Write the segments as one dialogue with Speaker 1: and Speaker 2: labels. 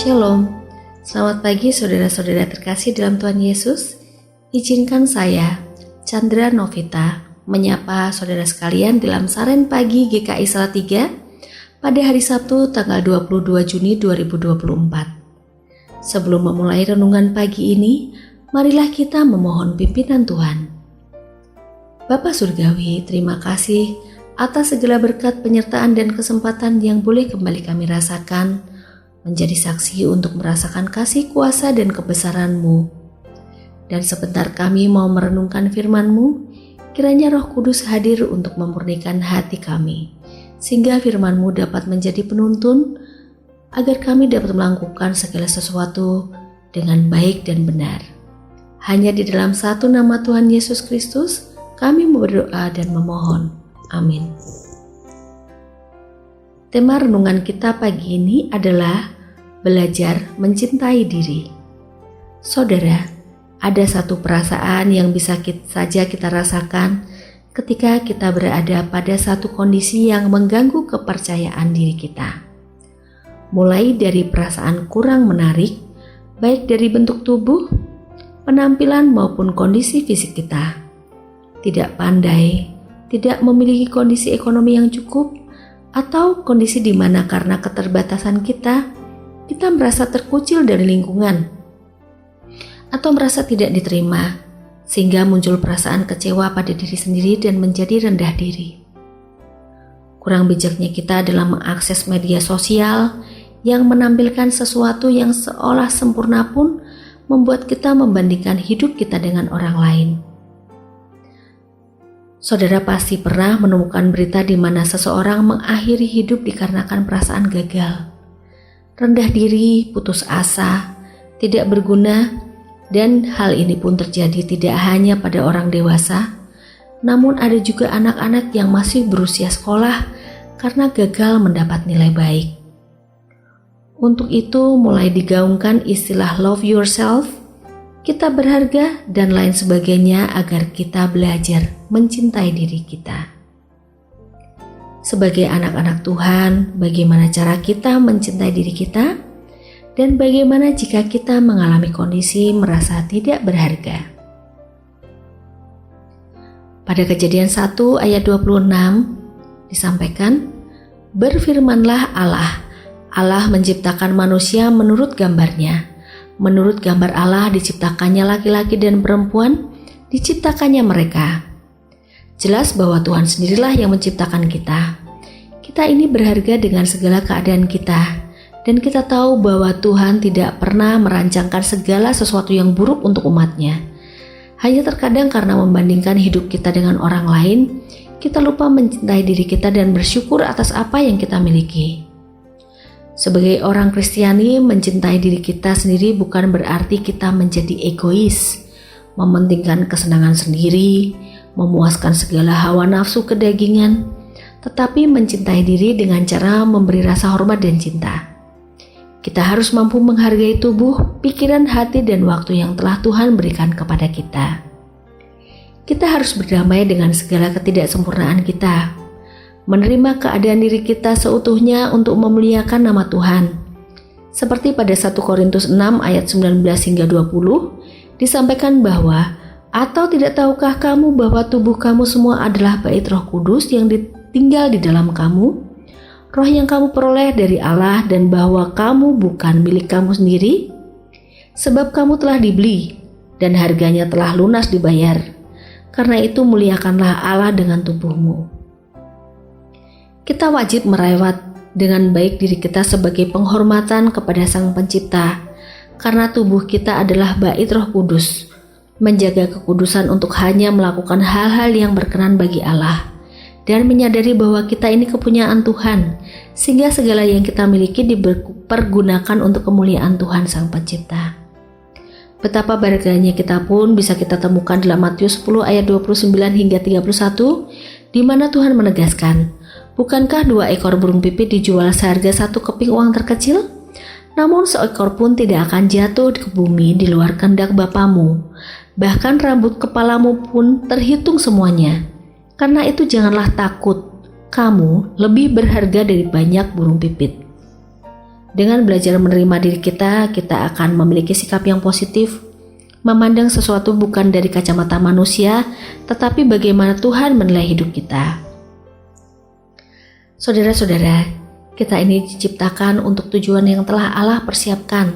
Speaker 1: Shalom, selamat pagi saudara-saudara terkasih dalam Tuhan Yesus. Izinkan saya, Chandra Novita, menyapa saudara sekalian dalam Saran Pagi GKI Salatiga pada hari Sabtu tanggal 22 Juni 2024. Sebelum memulai renungan pagi ini, marilah kita memohon pimpinan Tuhan. Bapa Surgawi, terima kasih atas segala berkat, penyertaan, dan kesempatan yang boleh kembali kami rasakan menjadi saksi untuk merasakan kasih, kuasa, dan kebesaran-Mu. Dan sebentar kami mau merenungkan firman-Mu, kiranya Roh Kudus hadir untuk memurnikan hati kami, sehingga firman-Mu dapat menjadi penuntun, agar kami dapat melakukan segala sesuatu dengan baik dan benar. Hanya di dalam satu nama Tuhan Yesus Kristus, kami berdoa dan memohon. Amin. Tema renungan kita pagi ini adalah belajar mencintai diri. Saudara, ada satu perasaan yang bisa saja kita rasakan ketika kita berada pada satu kondisi yang mengganggu kepercayaan diri kita. Mulai dari perasaan kurang menarik, baik dari bentuk tubuh, penampilan maupun kondisi fisik kita. Tidak pandai, tidak memiliki kondisi ekonomi yang cukup, atau kondisi di mana karena keterbatasan kita merasa terkucil dari lingkungan, atau merasa tidak diterima, sehingga muncul perasaan kecewa pada diri sendiri dan menjadi rendah diri. Kurang bijaknya kita dalam mengakses media sosial yang menampilkan sesuatu yang seolah sempurna pun membuat kita membandingkan hidup kita dengan orang lain. Saudara pasti pernah menemukan berita di mana seseorang mengakhiri hidup dikarenakan perasaan gagal, rendah diri, putus asa, tidak berguna, dan hal ini pun terjadi tidak hanya pada orang dewasa, namun ada juga anak-anak yang masih berusia sekolah karena gagal mendapat nilai baik. Untuk itu mulai digaungkan istilah love yourself, kita berharga, dan lain sebagainya agar kita belajar mencintai diri kita. Sebagai anak-anak Tuhan, bagaimana cara kita mencintai diri kita? Dan bagaimana jika kita mengalami kondisi merasa tidak berharga? Pada Kejadian 1 ayat 26 disampaikan, "Berfirmanlah Allah, Allah menciptakan manusia menurut gambarnya. Menurut gambar Allah diciptakannya laki-laki dan perempuan, diciptakannya mereka." Jelas bahwa Tuhan sendirilah yang menciptakan kita. Kita ini berharga dengan segala keadaan kita, dan kita tahu bahwa Tuhan tidak pernah merancangkan segala sesuatu yang buruk untuk umatnya. Hanya terkadang karena membandingkan hidup kita dengan orang lain, kita lupa mencintai diri kita dan bersyukur atas apa yang kita miliki. Sebagai orang Kristiani, mencintai diri kita sendiri bukan berarti kita menjadi egois, mementingkan kesenangan sendiri, memuaskan segala hawa nafsu kedagingan, tetapi mencintai diri dengan cara memberi rasa hormat dan cinta. Kita harus mampu menghargai tubuh, pikiran, hati, dan waktu yang telah Tuhan berikan kepada kita. Kita harus berdamai dengan segala ketidaksempurnaan kita, menerima keadaan diri kita seutuhnya untuk memuliakan nama Tuhan. Seperti pada 1 Korintus 6 ayat 19 hingga 20 disampaikan bahwa, "Atau tidak tahukah kamu bahwa tubuh kamu semua adalah bait Roh Kudus yang tinggal di dalam kamu, Roh yang kamu peroleh dari Allah, dan bahwa kamu bukan milik kamu sendiri? Sebab kamu telah dibeli dan harganya telah lunas dibayar. Karena itu muliakanlah Allah dengan tubuhmu." Kita wajib merawat dengan baik diri kita sebagai penghormatan kepada Sang Pencipta, karena tubuh kita adalah bait Roh Kudus. Menjaga kekudusan untuk hanya melakukan hal-hal yang berkenan bagi Allah, dan menyadari bahwa kita ini kepunyaan Tuhan, sehingga segala yang kita miliki dipergunakan untuk kemuliaan Tuhan Sang Pencipta. Betapa berharganya kita pun bisa kita temukan dalam Matius 10 ayat 29 hingga 31, di mana Tuhan menegaskan, "Bukankah 2 ekor burung pipit dijual seharga 1 keping uang terkecil? Namun seekor pun tidak akan jatuh ke bumi di luar kehendak Bapamu. Bahkan rambut kepalamu pun terhitung semuanya. Karena itu janganlah takut, kamu lebih berharga dari banyak burung pipit." Dengan belajar menerima diri kita akan memiliki sikap yang positif, memandang sesuatu bukan dari kacamata manusia, tetapi bagaimana Tuhan menilai hidup kita. Saudara-saudara, kita ini diciptakan untuk tujuan yang telah Allah persiapkan.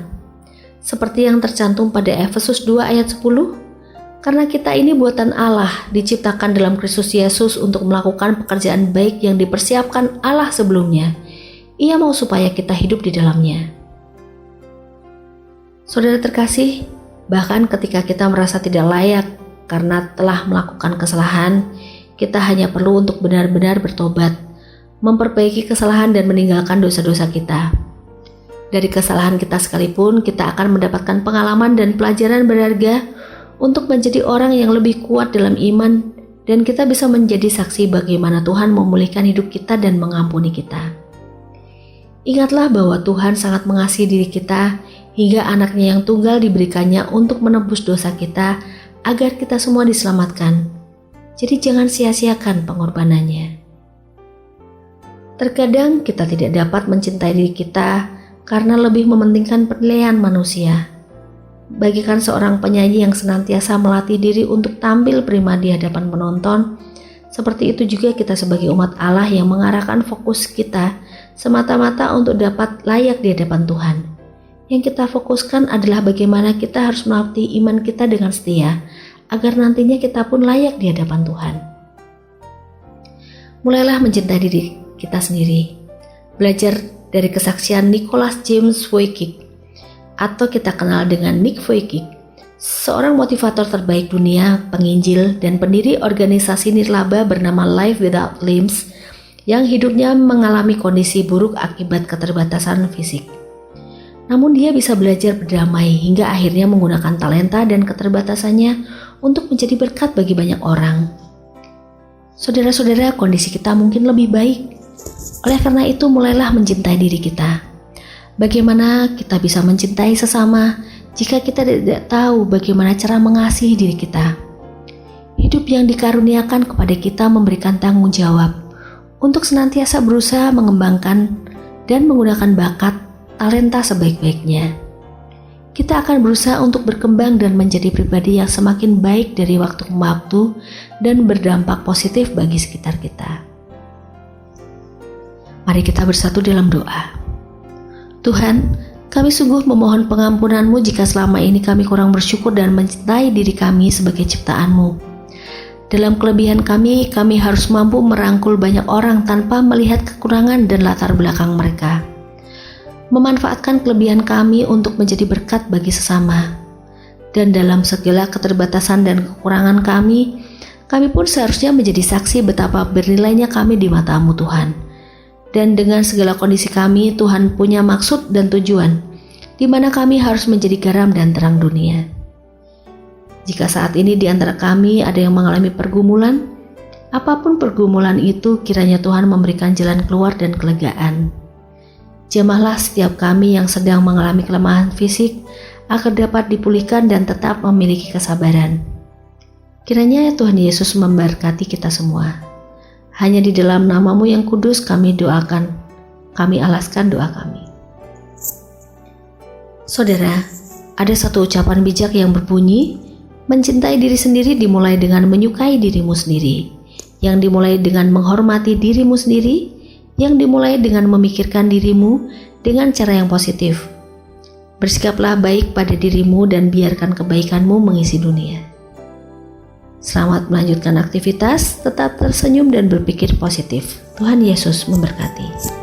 Speaker 1: Seperti yang tercantum pada Efesus 2 ayat 10, karena kita ini buatan Allah, diciptakan dalam Kristus Yesus untuk melakukan pekerjaan baik yang dipersiapkan Allah sebelumnya. Ia mau supaya kita hidup di dalamnya. Saudara terkasih, bahkan ketika kita merasa tidak layak karena telah melakukan kesalahan, kita hanya perlu untuk benar-benar bertobat, memperbaiki kesalahan dan meninggalkan dosa-dosa kita. Dari kesalahan kita sekalipun, kita akan mendapatkan pengalaman dan pelajaran berharga untuk menjadi orang yang lebih kuat dalam iman, dan kita bisa menjadi saksi bagaimana Tuhan memulihkan hidup kita dan mengampuni kita. Ingatlah bahwa Tuhan sangat mengasihi diri kita hingga anaknya yang tunggal diberikannya untuk menebus dosa kita agar kita semua diselamatkan. Jadi jangan sia-siakan pengorbanannya. Terkadang kita tidak dapat mencintai diri kita karena lebih mementingkan penilaian manusia. Bagikan seorang penyanyi yang senantiasa melatih diri untuk tampil prima di hadapan penonton, seperti itu juga kita sebagai umat Allah yang mengarahkan fokus kita semata-mata untuk dapat layak di hadapan Tuhan. Yang kita fokuskan adalah bagaimana kita harus melatih iman kita dengan setia, agar nantinya kita pun layak di hadapan Tuhan. Mulailah mencintai diri kita sendiri. Belajar dari kesaksian Nicholas James Vujicic, atau kita kenal dengan Nick Vujicic, seorang motivator terbaik dunia, penginjil, dan pendiri organisasi nirlaba bernama Life Without Limbs, yang hidupnya mengalami kondisi buruk akibat keterbatasan fisik. Namun dia bisa belajar berdamai hingga akhirnya menggunakan talenta dan keterbatasannya untuk menjadi berkat bagi banyak orang. Saudara-saudara, kondisi kita mungkin lebih baik. Oleh karena itu, mulailah mencintai diri kita. Bagaimana kita bisa mencintai sesama jika kita tidak tahu bagaimana cara mengasihi diri kita? Hidup yang dikaruniakan kepada kita memberikan tanggung jawab untuk senantiasa berusaha mengembangkan dan menggunakan bakat, talenta sebaik-baiknya. Kita akan berusaha untuk berkembang dan menjadi pribadi yang semakin baik dari waktu ke waktu dan berdampak positif bagi sekitar kita. Mari kita bersatu dalam doa. Tuhan, kami sungguh memohon pengampunan-Mu jika selama ini kami kurang bersyukur dan mencintai diri kami sebagai ciptaan-Mu. Dalam kelebihan kami harus mampu merangkul banyak orang tanpa melihat kekurangan dan latar belakang mereka. Memanfaatkan kelebihan kami untuk menjadi berkat bagi sesama. Dan dalam segala keterbatasan dan kekurangan kami pun seharusnya menjadi saksi betapa bernilainya kami di mata-Mu Tuhan. Dan dengan segala kondisi kami, Tuhan punya maksud dan tujuan, di mana kami harus menjadi garam dan terang dunia. Jika saat ini di antara kami ada yang mengalami pergumulan, apapun pergumulan itu, kiranya Tuhan memberikan jalan keluar dan kelegaan. Jamahlah setiap kami yang sedang mengalami kelemahan fisik agar dapat dipulihkan dan tetap memiliki kesabaran. Kiranya Tuhan Yesus memberkati kita semua. Hanya di dalam nama-Mu yang kudus kami doakan, kami alaskan doa kami. Saudara, ada satu ucapan bijak yang berbunyi, mencintai diri sendiri dimulai dengan menyukai dirimu sendiri, yang dimulai dengan menghormati dirimu sendiri, yang dimulai dengan memikirkan dirimu dengan cara yang positif. Bersikaplah baik pada dirimu dan biarkan kebaikanmu mengisi dunia. Selamat melanjutkan aktivitas, tetap tersenyum dan berpikir positif. Tuhan Yesus memberkati.